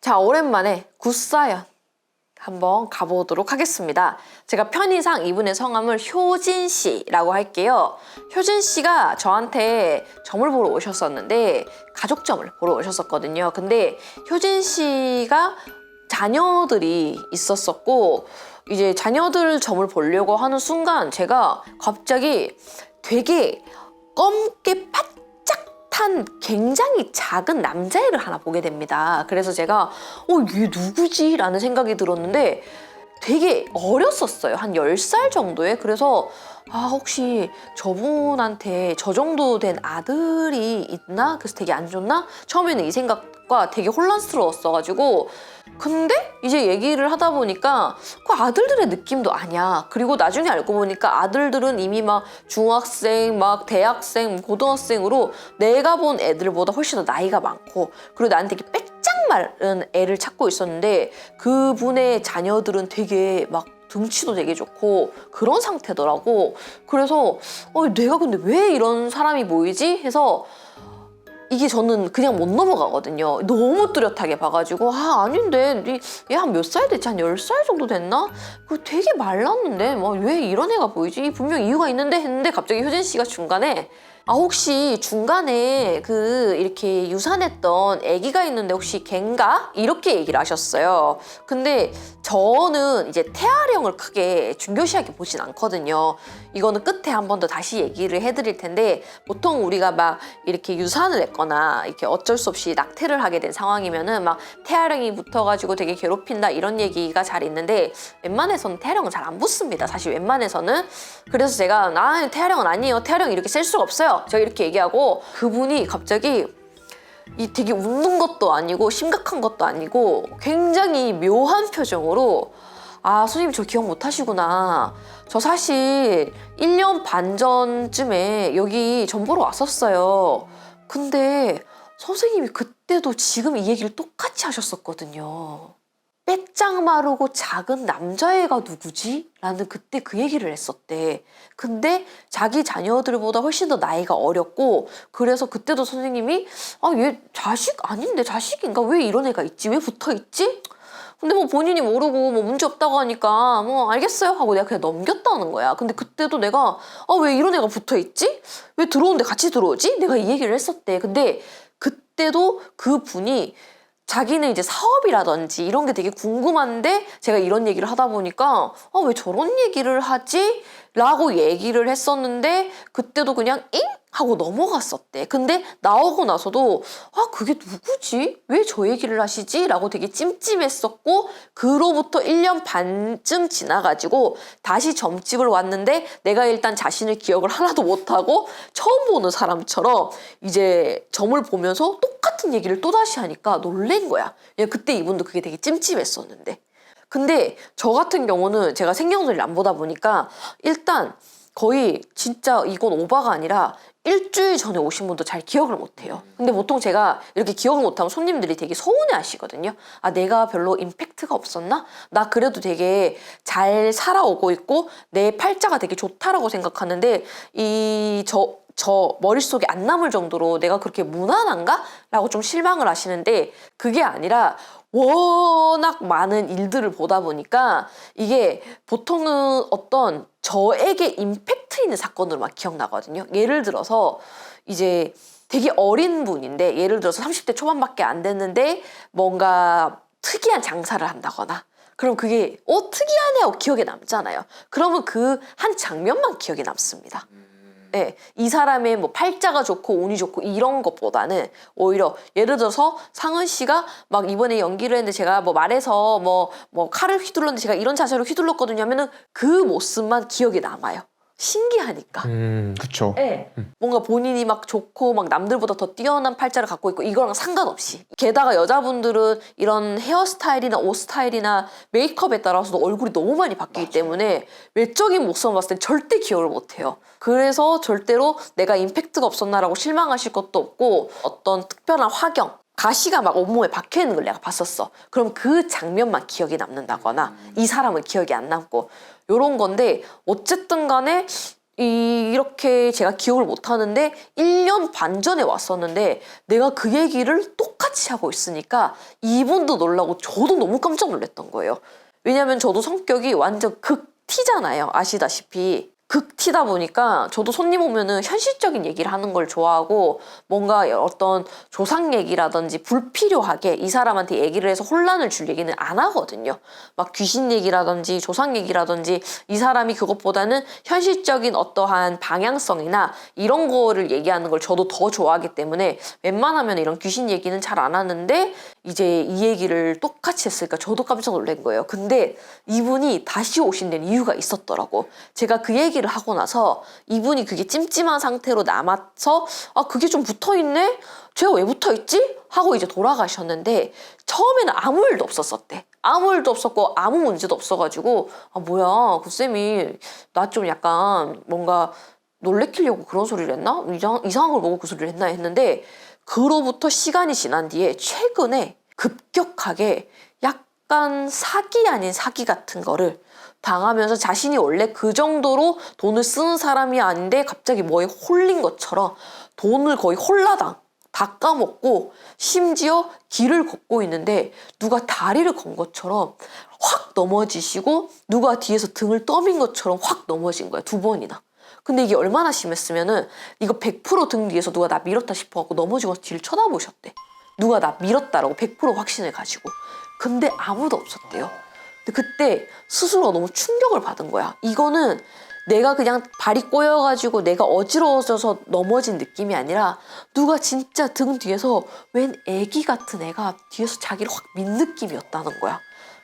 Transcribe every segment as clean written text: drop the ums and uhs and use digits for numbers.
자, 오랜만에 굿사연 한번 가보도록 하겠습니다. 제가 편의상 이분의 성함을 효진 씨라고 할게요. 효진 씨가 저한테 점을 보러 오셨었는데 가족점을 보러 오셨었거든요. 근데 효진 씨가 자녀들이 있었었고 이제 자녀들 점을 보려고 하는 순간 제가 갑자기 되게 검게 탄 굉장히 작은 남자애를 하나 보게 됩니다. 그래서 제가 얘 누구지? 라는 생각이 들었는데 되게 어렸었어요. 한 10살 정도에. 그래서 혹시 저분한테 저 정도 된 아들이 있나? 그래서 되게 안 좋나? 처음에는 이 생각과 되게 혼란스러웠어가지고 근데 이제 얘기를 하다 보니까 그 아들들의 느낌도 아니야. 그리고 나중에 알고 보니까 아들들은 이미 막 중학생, 막 대학생, 고등학생으로 내가 본 애들보다 훨씬 더 나이가 많고 그리고 나한테 되게 빼짝 마른 애를 찾고 있었는데 그분의 자녀들은 되게 막 등치도 되게 좋고 그런 상태더라고. 그래서 내가 근데 왜 이런 사람이 보이지? 해서 이게 저는 그냥 못 넘어가거든요. 너무 뚜렷하게 봐가지고 아닌데 얘 한 몇 살 됐지? 한 10살 정도 됐나? 그 되게 말랐는데 왜 이런 애가 보이지? 분명 이유가 있는데 했는데 갑자기 효진 씨가 중간에 혹시 중간에 이렇게 유산했던 아기가 있는데 혹시 걘가? 이렇게 얘기를 하셨어요. 근데 저는 이제 태아령을 크게 중요시하게 보진 않거든요. 이거는 끝에 한 번 더 다시 얘기를 해드릴 텐데 보통 우리가 막 이렇게 유산을 했거나 이렇게 어쩔 수 없이 낙태를 하게 된 상황이면은 막 태아령이 붙어가지고 되게 괴롭힌다 이런 얘기가 잘 있는데 웬만해서는 태아령은 잘 안 붙습니다. 사실 웬만해서는. 그래서 제가 태아령은 아니에요. 태아령 이렇게 셀 수가 없어요. 제가 이렇게 얘기하고 그분이 갑자기 되게 웃는 것도 아니고 심각한 것도 아니고 굉장히 묘한 표정으로 선생님 저 기억 못 하시구나. 저 사실 1년 반 전쯤에 여기 점 보러 왔었어요. 근데 선생님이 그때도 지금 이 얘기를 똑같이 하셨었거든요. 빼짝 마르고 작은 남자애가 누구지? 라는 그때 그 얘기를 했었대. 근데 자기 자녀들보다 훨씬 더 나이가 어렸고 그래서 그때도 선생님이 얘 자식 아닌데 자식인가? 왜 이런 애가 있지? 왜 붙어있지? 근데 본인이 모르고 문제 없다고 하니까 알겠어요 하고 내가 그냥 넘겼다는 거야. 근데 그때도 내가 왜 이런 애가 붙어있지? 왜 들어오는데 같이 들어오지? 내가 이 얘기를 했었대. 근데 그때도 그 분이 자기는 이제 사업이라든지 이런 게 되게 궁금한데 제가 이런 얘기를 하다 보니까 왜 저런 얘기를 하지? 라고 얘기를 했었는데 그때도 그냥 잉? 하고 넘어갔었대. 근데 나오고 나서도 그게 누구지? 왜 저 얘기를 하시지? 라고 되게 찜찜했었고 그로부터 1년 반쯤 지나가지고 다시 점집을 왔는데 내가 일단 자신의 기억을 하나도 못하고 처음 보는 사람처럼 이제 점을 보면서 똑같은 얘기를 또다시 하니까 놀란 거야. 그때 이분도 그게 되게 찜찜했었는데. 근데 저 같은 경우는 제가 생년월일을 안 보다 보니까 일단 거의 진짜 이건 오바가 아니라 일주일 전에 오신 분도 잘 기억을 못해요. 근데 보통 제가 이렇게 기억을 못하면 손님들이 되게 서운해 하시거든요. 내가 별로 임팩트가 없었나? 나 그래도 되게 잘 살아오고 있고 내 팔자가 되게 좋다라고 생각하는데 저 머릿속에 안 남을 정도로 내가 그렇게 무난한가? 라고 좀 실망을 하시는데 그게 아니라 워낙 많은 일들을 보다 보니까 이게 보통은 어떤 저에게 임팩트 있는 사건으로만 기억나거든요. 예를 들어서 이제 되게 어린 분인데 예를 들어서 30대 초반밖에 안 됐는데 뭔가 특이한 장사를 한다거나 그럼 그게 특이하네 하고 기억에 남잖아요. 그러면 그 한 장면만 기억에 남습니다. 네, 이 사람의 팔자가 좋고 운이 좋고 이런 것보다는 오히려 예를 들어서 상은 씨가 막 이번에 연기를 했는데 제가 말해서 칼을 휘둘렀는데 제가 이런 자세로 휘둘렀거든요 하면은 그 모습만 기억에 남아요. 신기하니까. 그쵸. 네. 뭔가 본인이 막 좋고 막 남들보다 더 뛰어난 팔자를 갖고 있고 이거랑 상관없이. 게다가 여자분들은 이런 헤어스타일이나 옷 스타일이나 메이크업에 따라서도 얼굴이 너무 많이 바뀌기 때문에 외적인 모습만 봤을 땐 절대 기억을 못해요. 그래서 절대로 내가 임팩트가 없었나라고 실망하실 것도 없고 어떤 특별한 화경 가시가 막 온몸에 박혀있는 걸 내가 봤었어. 그럼 그 장면만 기억에 남는다거나 이 사람은 기억이 안 남고 요런 건데 어쨌든 간에 이렇게 제가 기억을 못 하는데 1년 반 전에 왔었는데 내가 그 얘기를 똑같이 하고 있으니까 이분도 놀라고 저도 너무 깜짝 놀랐던 거예요. 왜냐면 저도 성격이 완전 극티잖아요. 아시다시피. 극티다 보니까 저도 손님 오면은 현실적인 얘기를 하는 걸 좋아하고 뭔가 어떤 조상 얘기라든지 불필요하게 이 사람한테 얘기를 해서 혼란을 줄 얘기는 안 하거든요. 막 귀신 얘기라든지 조상 얘기라든지 이 사람이 그것보다는 현실적인 어떠한 방향성이나 이런 거를 얘기하는 걸 저도 더 좋아하기 때문에 웬만하면 이런 귀신 얘기는 잘 안 하는데 이제 이 얘기를 똑같이 했으니까 저도 깜짝 놀란 거예요. 근데 이분이 다시 오신 데는 이유가 있었더라고. 제가 그 얘기를 하고 나서 이분이 그게 찜찜한 상태로 남아서 아 그게 좀 붙어있네? 제가 왜 붙어있지? 하고 이제 돌아가셨는데 처음에는 아무 일도 없었었대. 아무 일도 없었고 아무 문제도 없어가지고 아 뭐야 그 쌤이 나 좀 약간 뭔가 놀래키려고 그런 소리를 했나? 이상한 걸 보고 그 소리를 했나 했는데 그로부터 시간이 지난 뒤에 최근에 급격하게 약간 사기 아닌 사기 같은 거를 당하면서 자신이 원래 그 정도로 돈을 쓰는 사람이 아닌데 갑자기 뭐에 홀린 것처럼 돈을 거의 홀라당 다 까먹고 심지어 길을 걷고 있는데 누가 다리를 건 것처럼 확 넘어지시고 누가 뒤에서 등을 떠민 것처럼 확 넘어진 거야. 2번이나. 근데 이게 얼마나 심했으면은 이거 100% 등 뒤에서 누가 나 밀었다 싶어갖고 넘어지고 뒤를 쳐다보셨대. 누가 나 밀었다라고 100% 확신을 가지고. 근데 아무도 없었대요. 근데 그때 스스로가 너무 충격을 받은 거야. 이거는 내가 그냥 발이 꼬여가지고 내가 어지러워져서 넘어진 느낌이 아니라 누가 진짜 등 뒤에서 웬 애기 같은 애가 뒤에서 자기를 확 민 느낌이었다는 거야.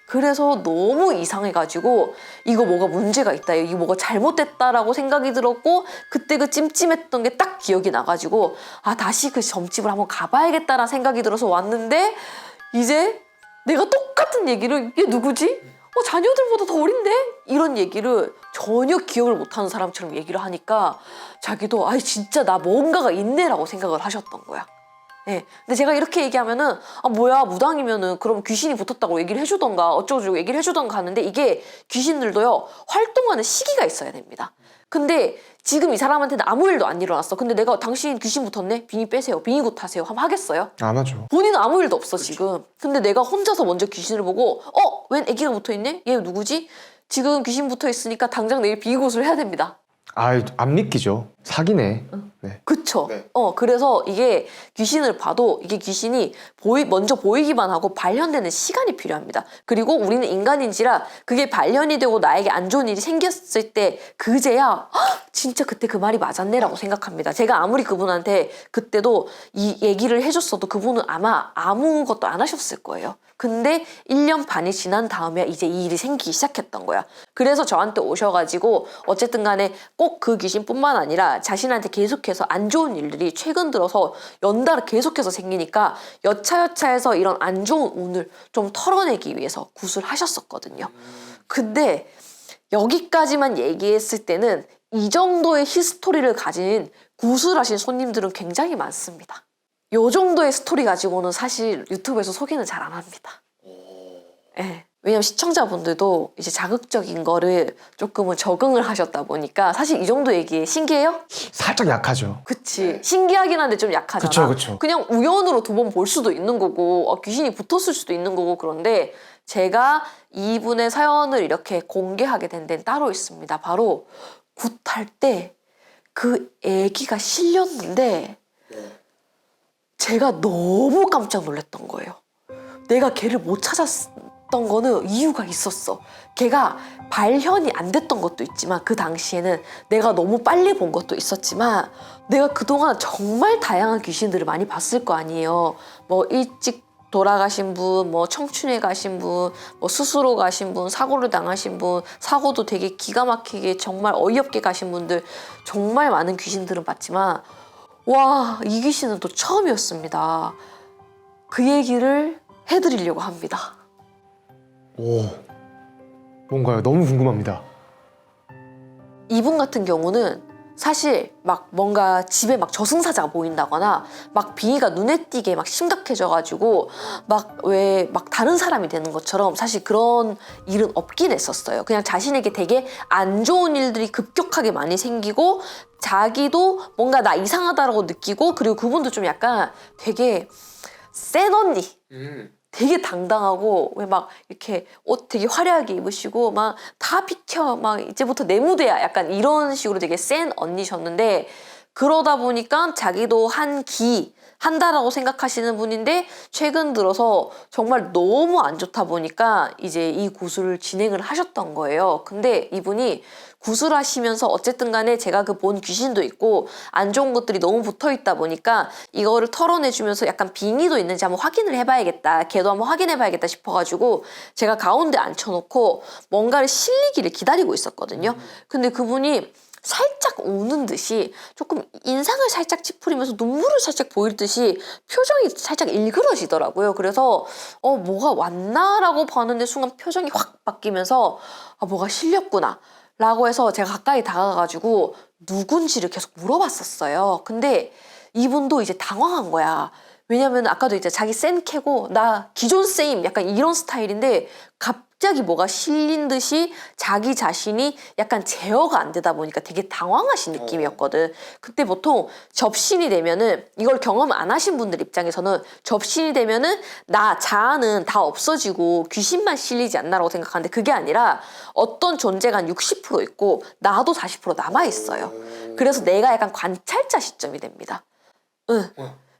그래서 너무 이상해가지고 이거 뭐가 문제가 있다, 이거 뭐가 잘못됐다라고 생각이 들었고 그때 그 찜찜했던 게 딱 기억이 나가지고 아 다시 그 점집을 한번 가봐야겠다라는 생각이 들어서 왔는데 이제 내가 똑같은 얘기를 얘 누구지? 자녀들보다 더 어린데? 이런 얘기를 전혀 기억을 못하는 사람처럼 얘기를 하니까 자기도 아 진짜 나 뭔가가 있네라고 생각을 하셨던 거야. 네. 근데 제가 이렇게 얘기하면은 아 뭐야 무당이면은 그럼 귀신이 붙었다고 얘기를 해주던가 어쩌고저쩌고 얘기를 해주던가 하는데 이게 귀신들도요 활동하는 시기가 있어야 됩니다. 근데 지금 이 사람한테는 아무 일도 안 일어났어. 근데 내가 당신 귀신 붙었네? 비니 빼세요. 비니굿 하세요. 하면 하겠어요? 안 하죠. 본인은 아무 일도 없어 지금. 근데 내가 혼자서 먼저 귀신을 보고 웬 애기가 붙어있네? 얘 누구지? 지금 귀신 붙어있으니까 당장 내일 비니굿을 해야 됩니다. 안 믿기죠. 사기네. 네. 그쵸? 네. 그래서 이게 귀신을 봐도 이게 귀신이 먼저 보이기만 하고 발현되는 시간이 필요합니다. 그리고 우리는 인간인지라 그게 발현이 되고 나에게 안 좋은 일이 생겼을 때 그제야 진짜 그때 그 말이 맞았네라고 생각합니다. 제가 아무리 그분한테 그때도 이 얘기를 해줬어도 그분은 아마 아무것도 안 하셨을 거예요. 근데 1년 반이 지난 다음에 이제 이 일이 생기기 시작했던 거야. 그래서 저한테 오셔가지고 어쨌든 간에 꼭 그 귀신뿐만 아니라 자신한테 계속해서 안 좋은 일들이 최근 들어서 연달아 계속해서 생기니까 여차여차해서 이런 안 좋은 운을 좀 털어내기 위해서 굿을 하셨었거든요. 근데 여기까지만 얘기했을 때는 이 정도의 히스토리를 가진 굿을 하신 손님들은 굉장히 많습니다. 요 정도의 스토리 가지고는 사실 유튜브에서 소개는 잘 안 합니다. 네. 왜냐면 시청자분들도 이제 자극적인 거를 조금은 적응을 하셨다 보니까 사실 이 정도 얘기에 신기해요? 살짝 약하죠. 그치. 네. 신기하긴 한데 좀 약하잖아. 그쵸. 그냥 우연으로 2번 볼 수도 있는 거고 귀신이 붙었을 수도 있는 거고 그런데 제가 이분의 사연을 이렇게 공개하게 된 데는 따로 있습니다. 바로 굿할 때 그 애기가 실렸는데 제가 너무 깜짝 놀랐던 거예요. 내가 걔를 못 찾았던 거는 이유가 있었어. 걔가 발현이 안 됐던 것도 있지만 그 당시에는 내가 너무 빨리 본 것도 있었지만 내가 그동안 정말 다양한 귀신들을 많이 봤을 거 아니에요. 뭐 일찍 돌아가신 분, 뭐 청춘에 가신 분, 뭐 스스로 가신 분, 사고를 당하신 분, 사고도 되게 기가 막히게 정말 어이없게 가신 분들 정말 많은 귀신들은 봤지만 와, 이 귀신은 또 처음이었습니다. 그 얘기를 해드리려고 합니다. 오, 뭔가요? 너무 궁금합니다. 이분 같은 경우는 사실 막 뭔가 집에 막 저승사자가 보인다거나 막 빙의가 눈에 띄게 막 심각해져가지고 막 왜 막 다른 사람이 되는 것처럼 사실 그런 일은 없긴 했었어요. 그냥 자신에게 되게 안 좋은 일들이 급격하게 많이 생기고 자기도 뭔가 나 이상하다라고 느끼고 그리고 그분도 좀 약간 되게 센 언니 되게 당당하고 왜 막 이렇게 옷 되게 화려하게 입으시고 막 다 비켜 막 이제부터 내 무대야 약간 이런 식으로 되게 센 언니셨는데 그러다 보니까 자기도 한다라고 생각하시는 분인데 최근 들어서 정말 너무 안 좋다 보니까 이제 이 구술을 진행을 하셨던 거예요. 근데 이분이 구술하시면서 어쨌든 간에 제가 그 본 귀신도 있고 안 좋은 것들이 너무 붙어 있다 보니까 이거를 털어내주면서 약간 빙의도 있는지 한번 확인을 해봐야겠다. 걔도 한번 확인해봐야겠다 싶어가지고 제가 가운데 앉혀놓고 뭔가를 실리기를 기다리고 있었거든요. 근데 그분이 살짝 우는 듯이 조금 인상을 살짝 찌푸리면서 눈물을 살짝 보일 듯이 표정이 살짝 일그러지더라고요. 그래서 뭐가 왔나라고 봤는데 순간 표정이 확 바뀌면서 뭐가 실렸구나 라고 해서 제가 가까이 다가가가지고 누군지를 계속 물어봤었어요. 근데 이분도 이제 당황한 거야. 왜냐면 아까도 이제 자기 센 캐고 나 기존 세임 약간 이런 스타일인데 갑자기 뭐가 실린 듯이 자기 자신이 약간 제어가 안 되다 보니까 되게 당황하신 느낌이었거든. 그때 보통 접신이 되면은 이걸 경험 안 하신 분들 입장에서는 접신이 되면은 나 자아는 다 없어지고 귀신만 실리지 않나라고 생각하는데 그게 아니라 어떤 존재가 한 60% 있고 나도 40% 남아있어요. 그래서 내가 약간 관찰자 시점이 됩니다. 응.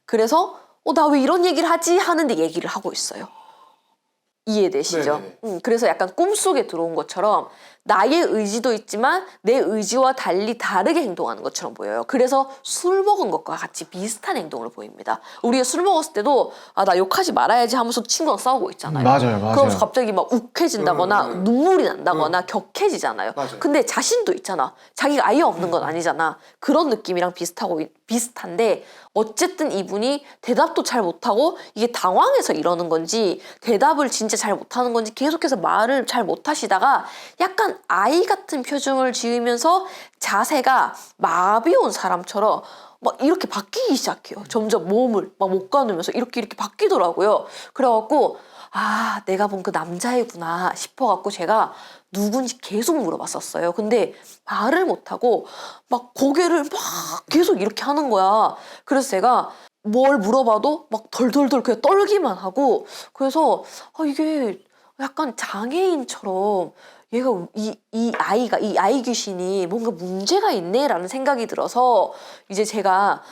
그래서 나 왜 이런 얘기를 하지? 하는데 얘기를 하고 있어요. 이해되시죠? 그래서 약간 꿈속에 들어온 것처럼 나의 의지도 있지만 내 의지와 달리 다르게 행동하는 것처럼 보여요. 그래서 술 먹은 것과 같이 비슷한 행동을 보입니다. 우리가 술 먹었을 때도 나 욕하지 말아야지 하면서 친구랑 싸우고 있잖아요. 맞아요. 그러면서 갑자기 막 욱해진다거나 눈물이 난다거나 격해지잖아요. 맞아요. 근데 자신도 있잖아. 자기가 아예 없는 건 아니잖아. 그런 느낌이랑 비슷한데 어쨌든 이분이 대답도 잘 못하고 이게 당황해서 이러는 건지 대답을 진짜 잘 못하는 건지 계속해서 말을 잘 못하시다가 약간 아이 같은 표정을 지으면서 자세가 마비 온 사람처럼 막 이렇게 바뀌기 시작해요. 점점 몸을 막 못 가누면서 이렇게 바뀌더라고요. 그래갖고 내가 본 그 남자애구나 싶어갖고 제가 누군지 계속 물어봤었어요. 근데 말을 못하고 막 고개를 막 계속 이렇게 하는 거야. 그래서 제가 뭘 물어봐도 막 덜덜덜 그냥 떨기만 하고 그래서 이게 약간 장애인처럼 얘가 이 아이 귀신이 뭔가 문제가 있네라는 생각이 들어서 이제 제가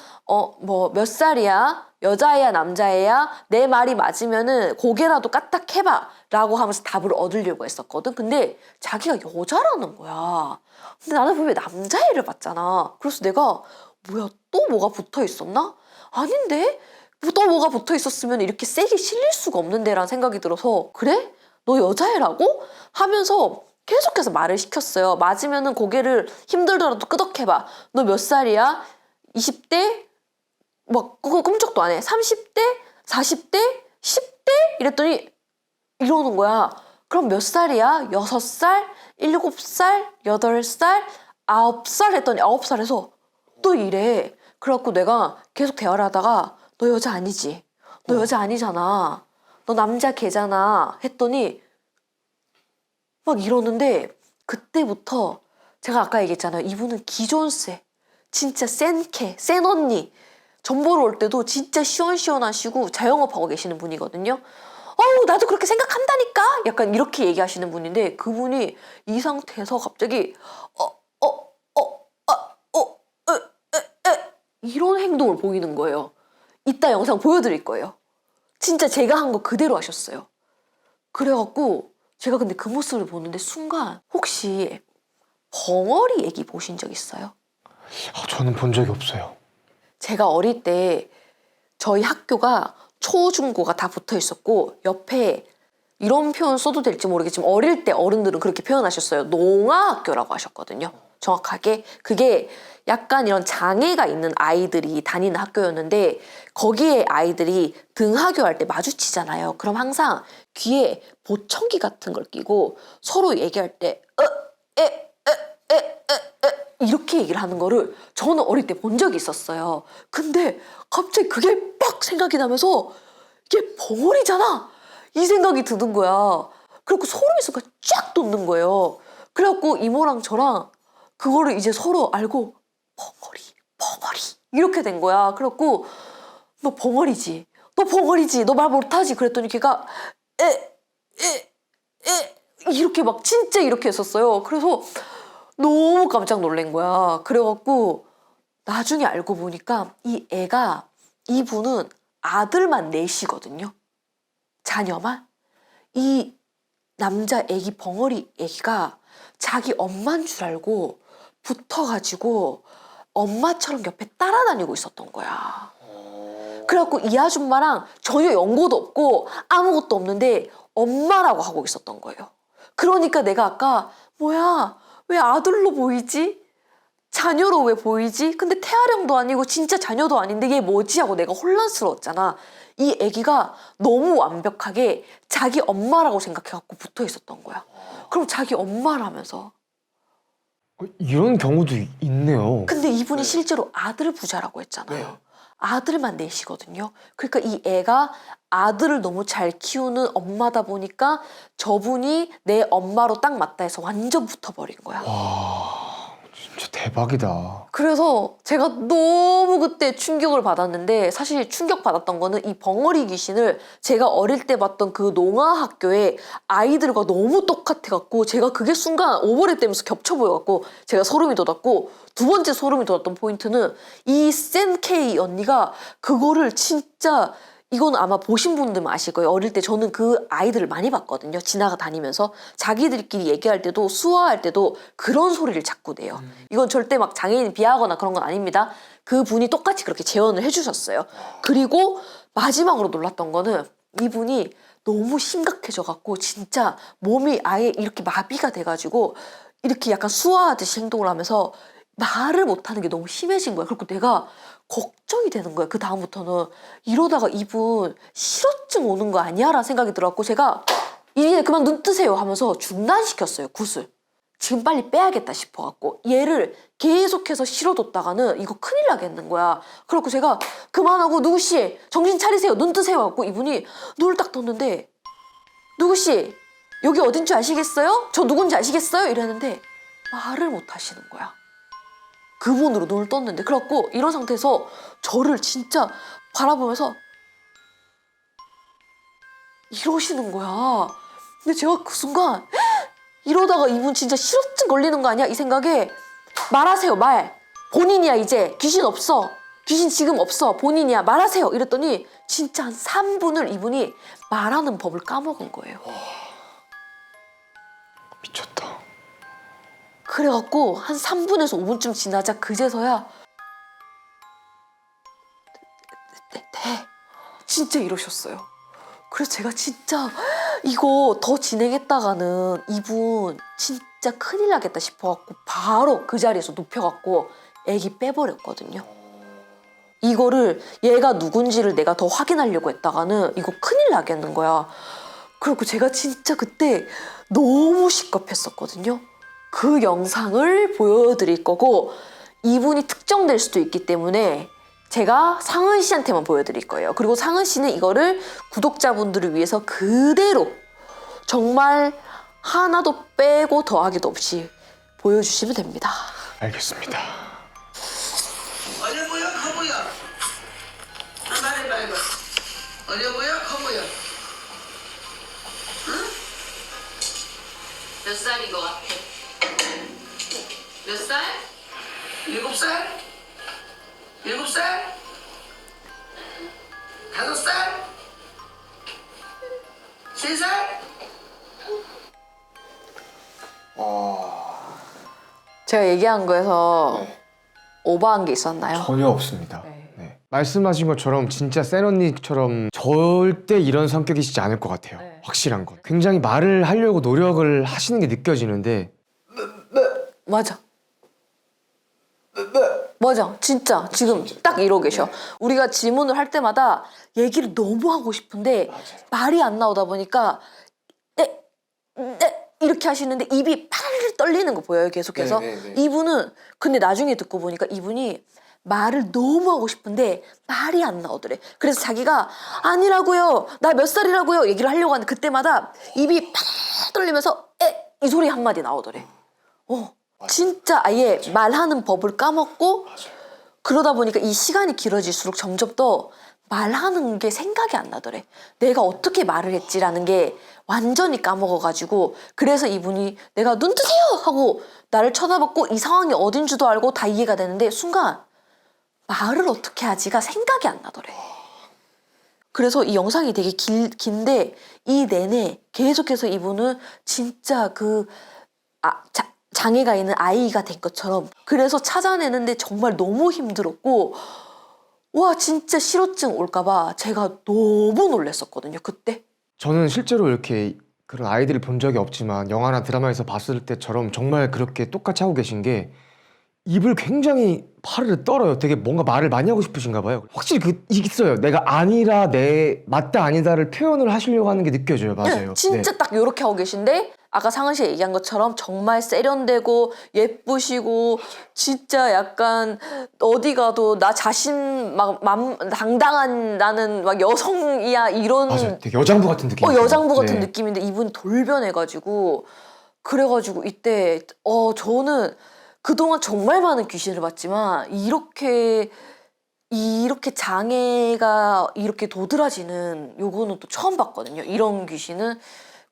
뭐 몇 살이야? 여자애야 남자애야? 내 말이 맞으면은 고개라도 까딱해봐 라고 하면서 답을 얻으려고 했었거든. 근데 자기가 여자라는 거야. 근데 나는 왜 남자애를 봤잖아. 그래서 내가 뭐야 또 뭐가 붙어 있었나? 아닌데? 또 뭐가 붙어 있었으면 이렇게 세게 실릴 수가 없는데 라는 생각이 들어서 그래? 너 여자애라고? 하면서 계속해서 말을 시켰어요. 맞으면은 고개를 힘들더라도 끄덕해봐. 너 몇 살이야? 20대? 막 그거 꿈쩍도 안 해. 30대? 40대? 10대? 이랬더니 이러는 거야. 그럼 몇 살이야? 6살? 7살? 8살? 9살? 했더니 9살에서 또 이래. 그래갖고 내가 계속 대화를 하다가 너 여자 아니지? 너 여자 아니잖아. 너 남자 걔잖아. 했더니 막 이러는데 그때부터 제가 아까 얘기했잖아요. 이분은 기존세. 진짜 센 언니. 전 보러 올 때도 진짜 시원시원하시고 자영업하고 계시는 분이거든요. 나도 그렇게 생각한다니까? 약간 이렇게 얘기하시는 분인데 그분이 이 상태에서 갑자기 이런 행동을 보이는 거예요. 이따 영상 보여드릴 거예요. 진짜 제가 한 거 그대로 하셨어요. 그래갖고 제가 근데 그 모습을 보는데 순간 혹시 벙어리 얘기 보신 적 있어요? 저는 본 적이 없어요. 제가 어릴 때 저희 학교가 초, 중, 고가 다 붙어 있었고 옆에 이런 표현 써도 될지 모르겠지만 어릴 때 어른들은 그렇게 표현하셨어요. 농아학교라고 하셨거든요. 정확하게 그게 약간 이런 장애가 있는 아이들이 다니는 학교였는데 거기에 아이들이 등하교 할 때 마주치잖아요. 그럼 항상 귀에 보청기 같은 걸 끼고 서로 얘기할 때 이렇게 얘기를 하는 거를 저는 어릴 때 본 적이 있었어요. 근데 갑자기 그게 빡 생각이 나면서 이게 벙어리잖아! 이 생각이 드는 거야. 그래갖고 소름이 순간 쫙 돋는 거예요. 그래갖고 이모랑 저랑 그거를 이제 서로 알고 벙어리 이렇게 된 거야. 그래갖고 너 벙어리지? 너 벙어리지? 너 말 못하지? 그랬더니 걔가 이렇게 막 진짜 이렇게 했었어요. 그래서 너무 깜짝 놀란 거야. 그래갖고 나중에 알고 보니까 이분은 아들만 넷이거든요. 자녀만. 이 남자 애기 벙어리 애기가 자기 엄마인 줄 알고 붙어가지고 엄마처럼 옆에 따라다니고 있었던 거야. 그래갖고 이 아줌마랑 전혀 연고도 없고 아무것도 없는데 엄마라고 하고 있었던 거예요. 그러니까 내가 아까 뭐야 왜 아들로 보이지? 자녀로 왜 보이지? 근데 태아령도 아니고 진짜 자녀도 아닌데 얘 뭐지? 하고 내가 혼란스러웠잖아. 이 애기가 너무 완벽하게 자기 엄마라고 생각해갖고 붙어 있었던 거야. 그럼 자기 엄마라면서. 이런 경우도 있네요. 근데 이분이 실제로 아들 부자라고 했잖아요. 네. 아들만 넷이거든요. 그러니까 이 애가 아들을 너무 잘 키우는 엄마다 보니까 저분이 내 엄마로 딱 맞다 해서 완전 붙어버린 거야. 와, 진짜 대박이다. 그래서 제가 너무 그때 충격을 받았는데 사실 충격받았던 거는 이 벙어리 귀신을 제가 어릴 때 봤던 그 농아학교에 아이들과 너무 똑같아갖고 제가 그게 순간 오버랩 되면서 겹쳐 보여갖고 제가 소름이 돋았고 두 번째 소름이 돋았던 포인트는 이 센 K 언니가 그거를 진짜 이건 아마 보신 분들만 아실 거예요. 어릴 때 저는 그 아이들을 많이 봤거든요. 지나가 다니면서 자기들끼리 얘기할 때도 수화할 때도 그런 소리를 자꾸 내요. 이건 절대 막 장애인 비하하거나 그런 건 아닙니다. 그 분이 똑같이 그렇게 재현을 해주셨어요. 그리고 마지막으로 놀랐던 거는 이분이 너무 심각해져갖고 진짜 몸이 아예 이렇게 마비가 돼가지고 이렇게 약간 수화하듯이 행동을 하면서 말을 못하는 게 너무 심해진 거야. 그리고 내가 걱정이 되는 거야. 그 다음부터는 이러다가 이분 실어증 오는 거 아니야? 라는 생각이 들어갖고 제가 이제 그만 눈 뜨세요 하면서 중단시켰어요. 굿을. 지금 빨리 빼야겠다 싶어갖고 얘를 계속해서 실어뒀다가는 이거 큰일 나겠는 거야. 그래갖고 제가 그만하고 누구씨 정신 차리세요. 눈 뜨세요 하고 이분이 눈을 딱 떴는데 누구씨 여기 어딘 줄 아시겠어요? 저 누군지 아시겠어요? 이랬는데 말을 못 하시는 거야. 그분으로 눈을 떴는데 그래갖고 이런 상태에서 저를 진짜 바라보면서 이러시는 거야. 근데 제가 그 순간 이러다가 이분 진짜 실어증 걸리는 거 아니야? 이 생각에 말하세요 말. 본인이야 이제 귀신 없어. 귀신 지금 없어. 본인이야 말하세요. 이랬더니 진짜 한 3분을 이분이 말하는 법을 까먹은 거예요. 미쳤다. 그래갖고 한 3분에서 5분쯤 지나자 그제서야 네. 진짜 이러셨어요. 그래서 제가 진짜 이거 더 진행했다가는 이분 진짜 큰일 나겠다 싶어갖고 바로 그 자리에서 눕혀갖고 애기 빼버렸거든요. 이거를 얘가 누군지를 내가 더 확인하려고 했다가는 이거 큰일 나겠는 거야. 그리고 제가 진짜 그때 너무 시겁했었거든요. 그 영상을 보여드릴 거고 이분이 특정될 수도 있기 때문에 제가 상은 씨한테만 보여드릴 거예요. 그리고 상은 씨는 이거를 구독자분들을 위해서 그대로 정말 하나도 빼고 더하기도 없이 보여주시면 됩니다. 알겠습니다. 어려 보여? 커 보여? 말해봐 이거. 어려 보여? 커 보여? 응? 몇 살인 것 같아? 몇 살? 7살? 7살? 5살? 3살? 제가 얘기한 거에서 네. 오버한 게 있었나요? 전혀 없습니다. 네. 네. 말씀하신 것처럼 진짜 센 언니처럼 절대 이런 성격이시지 않을 것 같아요. 네. 확실한 건. 굉장히 말을 하려고 노력을 하시는 게 느껴지는데 맞아. 맞아. 진짜 지금 딱 이러고 계셔. 우리가 질문을 할 때마다 얘기를 너무 하고 싶은데 말이 안 나오다 보니까 이렇게 하시는데 입이 팔 떨리는 거 보여요, 계속해서. 이분은 근데 나중에 듣고 보니까 이분이 말을 너무 하고 싶은데 말이 안 나오더래. 그래서 자기가 아니라고요, 나 몇 살이라고요 얘기를 하려고 하는데 그때마다 입이 팔 떨리면서 이 소리 한마디 나오더래. 진짜 아예 말하는 법을 까먹고 그러다 보니까 이 시간이 길어질수록 점점 더 말하는 게 생각이 안 나더래. 내가 어떻게 말을 했지라는 게 완전히 까먹어가지고 그래서 이분이 내가 눈 뜨세요 하고 나를 쳐다봤고 이 상황이 어딘 줄도 알고 다 이해가 되는데 순간 말을 어떻게 하지가 생각이 안 나더래. 그래서 이 영상이 되게 긴데 이 내내 계속해서 이분은 진짜 장애가 있는 아이가 된 것처럼 그래서 찾아내는데 정말 너무 힘들었고 와 진짜 실어증 올까봐 제가 너무 놀랐었거든요 그때. 저는 실제로 이렇게 그런 아이들을 본 적이 없지만 영화나 드라마에서 봤을 때처럼 정말 그렇게 똑같이 하고 계신 게 입을 굉장히 파르르 떨어요. 되게 뭔가 말을 많이 하고 싶으신가 봐요. 확실히 있어요. 내가 아니라 맞다 아니다를 표현을 하시려고 하는 게 느껴져요. 맞아요. 네, 진짜 딱 이렇게 하고 계신데 아까 상은 씨가 얘기한 것처럼 정말 세련되고 예쁘시고 진짜 약간 어디 가도 나 자신 막 당당한 나는 막 여성이야 이런 맞아요. 되게 여장부 같은 느낌. 여장부 같은 느낌인데 이분 돌변해가지고 그래가지고 이때 저는 그동안 정말 많은 귀신을 봤지만 이렇게 장애가 이렇게 도드라지는 요거는 또 처음 봤거든요. 이런 귀신은.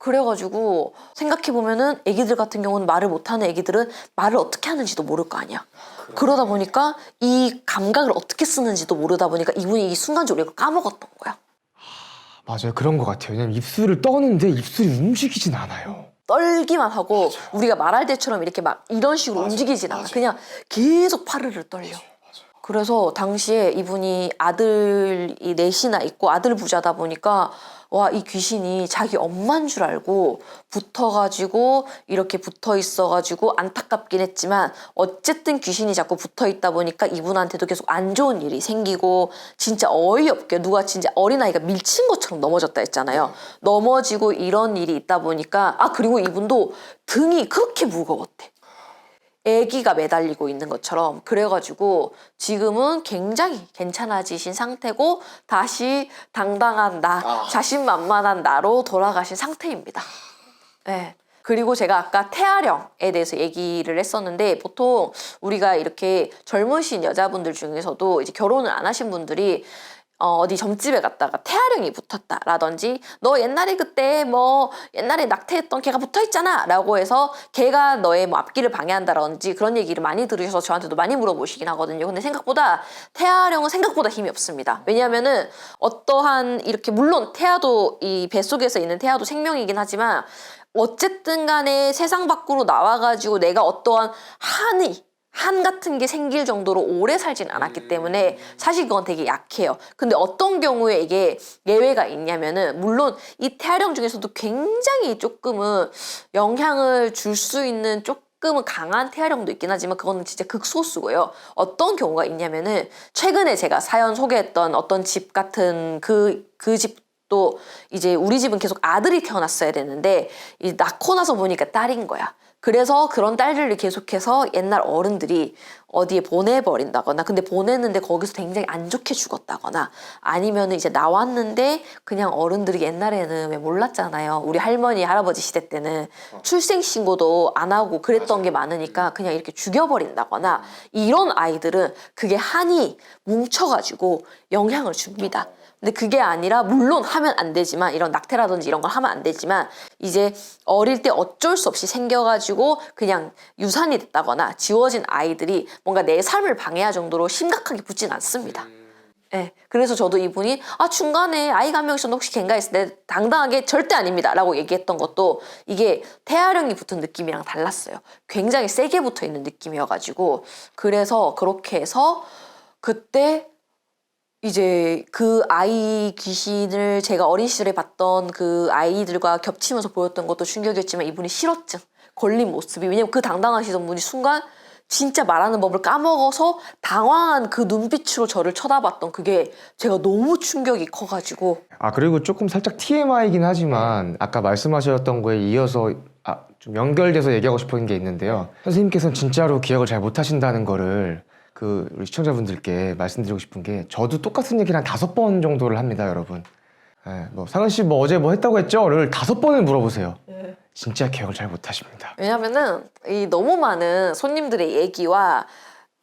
그래가지고 생각해보면은 애기들 같은 경우는 말을 못하는 애기들은 말을 어떻게 하는지도 모를 거 아니야. 그러다 보니까 이 감각을 어떻게 쓰는지도 모르다 보니까 이분이 이 순간적으로 이걸 까먹었던 거야. 맞아요. 그런 것 같아요. 왜냐면 입술을 떠는데 입술이 움직이진 않아요. 떨기만 하고 우리가 말할 때처럼 이렇게 막 이런 식으로 움직이진 않아. 그냥 계속 파르르 떨려. 그래서 당시에 이분이 아들이 넷이나 있고 아들 부자다 보니까 와, 이 귀신이 자기 엄마인 줄 알고 붙어가지고 이렇게 붙어 있어가지고 안타깝긴 했지만 어쨌든 귀신이 자꾸 붙어 있다 보니까 이분한테도 계속 안 좋은 일이 생기고 진짜 어이없게 누가 진짜 어린아이가 밀친 것처럼 넘어졌다 했잖아요. 넘어지고 이런 일이 있다 보니까 그리고 이분도 등이 그렇게 무거웠대. 아기가 매달리고 있는 것처럼. 그래가지고 지금은 굉장히 괜찮아지신 상태고 다시 당당한 나, 자신만만한 나로 돌아가신 상태입니다. 네. 그리고 제가 아까 태아령에 대해서 얘기를 했었는데 보통 우리가 이렇게 젊으신 여자분들 중에서도 이제 결혼을 안 하신 분들이 어디 점집에 갔다가 태아령이 붙었다라든지 너 옛날에 그때 뭐 옛날에 낙태했던 걔가 붙어있잖아 라고 해서 걔가 너의 뭐 앞길을 방해한다라든지 그런 얘기를 많이 들으셔서 저한테도 많이 물어보시긴 하거든요. 근데 생각보다 태아령은 생각보다 힘이 없습니다. 왜냐하면은 어떠한 이렇게 물론 태아도 이 뱃속에서 있는 태아도 생명이긴 하지만 어쨌든 간에 세상 밖으로 나와가지고 내가 어떠한 한 같은 게 생길 정도로 오래 살진 않았기 때문에 사실 그건 되게 약해요. 근데 어떤 경우에 이게 예외가 있냐면은 물론 이 태아령 중에서도 굉장히 조금은 영향을 줄 수 있는 조금은 강한 태아령도 있긴 하지만 그거는 진짜 극소수고요. 어떤 경우가 있냐면은 최근에 제가 사연 소개했던 어떤 집 같은 그 집도 이제 우리 집은 계속 아들이 태어났어야 되는데 낳고 나서 보니까 딸인 거야. 그래서 그런 딸들을 계속해서 옛날 어른들이 어디에 보내버린다거나 근데 보냈는데 거기서 굉장히 안 좋게 죽었다거나 아니면 이제 나왔는데 그냥 어른들이 옛날에는 왜 몰랐잖아요. 우리 할머니 할아버지 시대 때는 출생신고도 안 하고 그랬던 게 많으니까 그냥 이렇게 죽여버린다거나 이런 아이들은 그게 한이 뭉쳐가지고 영향을 줍니다. 근데 그게 아니라 물론 하면 안 되지만 이런 낙태라든지 이런 걸 하면 안 되지만 이제 어릴 때 어쩔 수 없이 생겨가지고 그냥 유산이 됐다거나 지워진 아이들이 뭔가 내 삶을 방해할 정도로 심각하게 붙진 않습니다. 네, 그래서 저도 이분이 중간에 아이가 한 명 있었는데 혹시 걔인가 했을 때 당당하게 절대 아닙니다 라고 얘기했던 것도 이게 태아령이 붙은 느낌이랑 달랐어요. 굉장히 세게 붙어있는 느낌이어가지고 그래서 그렇게 해서 그때 이제 그 아이 귀신을 제가 어린 시절에 봤던 그 아이들과 겹치면서 보였던 것도 충격이었지만 이분이 실어증 걸린 모습이 왜냐면 그 당당하시던 분이 순간 진짜 말하는 법을 까먹어서 당황한 그 눈빛으로 저를 쳐다봤던 그게 제가 너무 충격이 커가지고 그리고 조금 살짝 TMI이긴 하지만 아까 말씀하셨던 거에 이어서 좀 연결돼서 얘기하고 싶은 게 있는데요. 선생님께서는 진짜로 기억을 잘 못하신다는 거를 우리 시청자분들께 말씀드리고 싶은 게 저도 똑같은 얘기를 한 5번 정도를 합니다, 여러분. 뭐 상은 씨 뭐 어제 뭐 했다고 했죠?를 5번을 물어보세요. 진짜 기억을 잘 못하십니다. 왜냐면은 이 너무 많은 손님들의 얘기와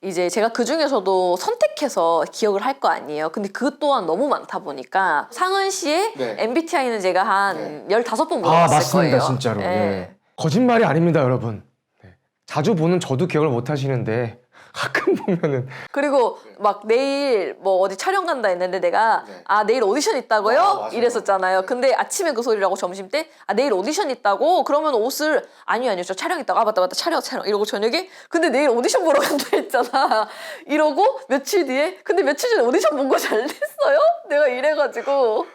이제 제가 그 중에서도 선택해서 기억을 할 거 아니에요. 근데 그것 또한 너무 많다 보니까 상은 씨의 네. MBTI는 제가 한 15번 물어봤을 맞습니다, 거예요. 진짜로. 예. 예. 거짓말이 아닙니다, 여러분. 네. 자주 보는 저도 기억을 못 하시는데 가끔 보면은 그리고 막 내일 뭐 어디 촬영 간다 했는데 내가 내일 오디션 있다고요? 이랬었잖아요. 근데 아침에 그 소리라고 점심 때 내일 오디션 있다고? 그러면 옷을 아니요 저 촬영 있다고 맞다 촬영 이러고 저녁에 근데 내일 오디션 보러 간다 했잖아. 이러고 며칠 뒤에 근데 며칠 전에 오디션 본 거 잘 됐어요? 내가 이래가지고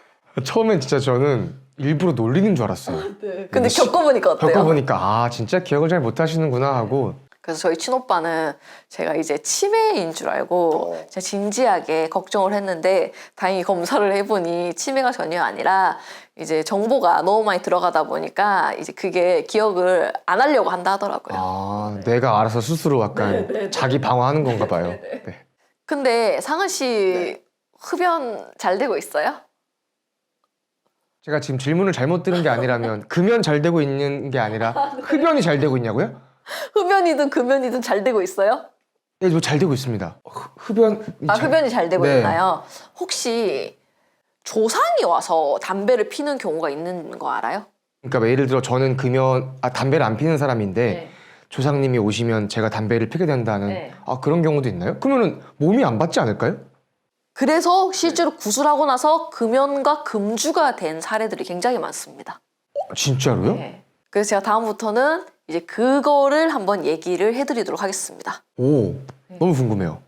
처음엔 진짜 저는 일부러 놀리는 줄 알았어요. 근데 겪어보니까 어때요? 겪어보니까 진짜 기억을 잘 못하시는구나 하고. 그래서 저희 친오빠는 제가 이제 치매인 줄 알고 제가 진지하게 걱정을 했는데 다행히 검사를 해보니 치매가 전혀 아니라 이제 정보가 너무 많이 들어가다 보니까 이제 그게 기억을 안 하려고 한다 하더라고요. 내가 알아서 스스로 약간 자기 방어하는 건가 봐요. 네. 근데 상은 씨 흡연 잘 되고 있어요? 제가 지금 질문을 잘못 들은 게 아니라면 금연 잘 되고 있는 게 아니라 흡연이 잘 되고 있냐고요? 흡연이든 금연이든 잘 되고 있어요? 네, 저 잘 되고 있습니다. 흡연 흡연이 잘 되고 네. 있나요? 혹시 조상이 와서 담배를 피는 경우가 있는 거 알아요? 그러니까 예를 들어 저는 담배를 안 피는 사람인데 네. 조상님이 오시면 제가 담배를 피게 된다는 네. 그런 경우도 있나요? 그러면은 몸이 안 받지 않을까요? 그래서 실제로 구술하고 나서 금연과 금주가 된 사례들이 굉장히 많습니다. 진짜로요? 네. 그래서 제가 다음부터는 이제 그거를 한번 얘기를 해드리도록 하겠습니다. 너무 궁금해요.